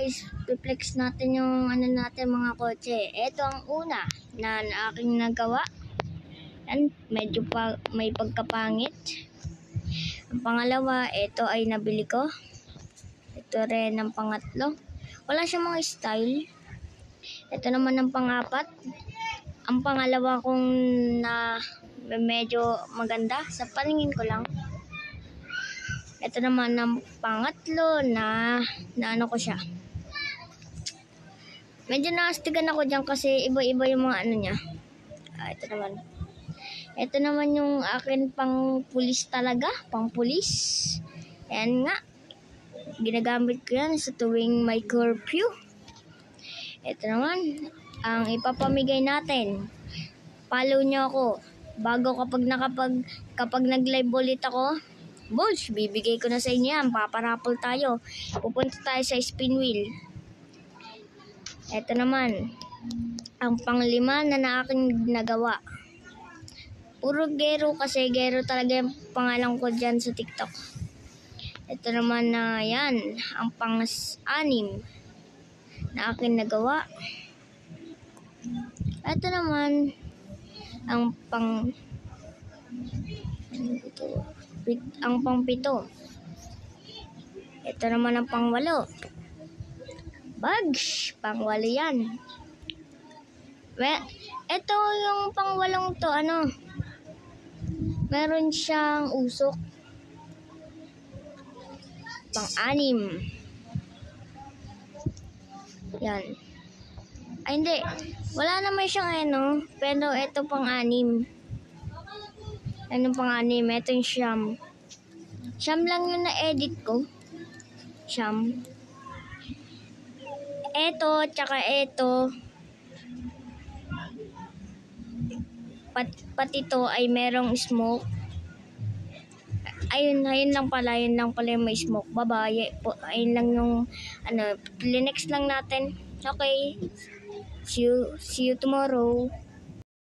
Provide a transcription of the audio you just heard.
guys, flex natin yung natin mga kotse. Ito ang una na aking nagawa. Yan, medyo may pagkapangit. Ang pangalawa, ito ay nabili ko. Ito rin ang pangatlo. Wala siyang mga style. Ito naman ang pangapat. Ang pangalawa kong na medyo maganda sa paningin ko lang. Ito naman ang pangatlo na ano ko siya. Medyo naastigan ako dyan kasi iba-iba yung mga ano niya. Ito naman. Ito naman yung akin pang pulis talaga. Pang pulis. Ayan nga. Ginagamit ko yan sa tuwing may curfew. Ito naman. Ang ipapamigay natin. Follow nyo ako. Bago kapag nag-live ulit ako. Bulls, bibigay ko na sa inyo yan. Paparapol tayo. Pupunta tayo sa spin wheel. Ito naman. Ang panglima na aking nagawa. Puro Gero kasi Gero talaga yung pangalan ko dyan sa TikTok. Ito naman na yan. Ang pang-anim na aking nagawa. Ito naman. Ang pang-pito. Ito naman ang pang-walo. Bags, pang-walo yan. Ito yung pang-walong to, meron siyang usok. Pang-anim. Yan. Ay, hindi. Wala naman siyang pero ito pang-anim. Anong pang-anim? Ito yung Siyam. Siyam lang yung na-edit ko. Siyam. Ito, tsaka ito. Pati ito ay merong smoke. Ayun lang pala yung may smoke. Babae. Ayun lang yung, next lang natin. Okay. See you tomorrow.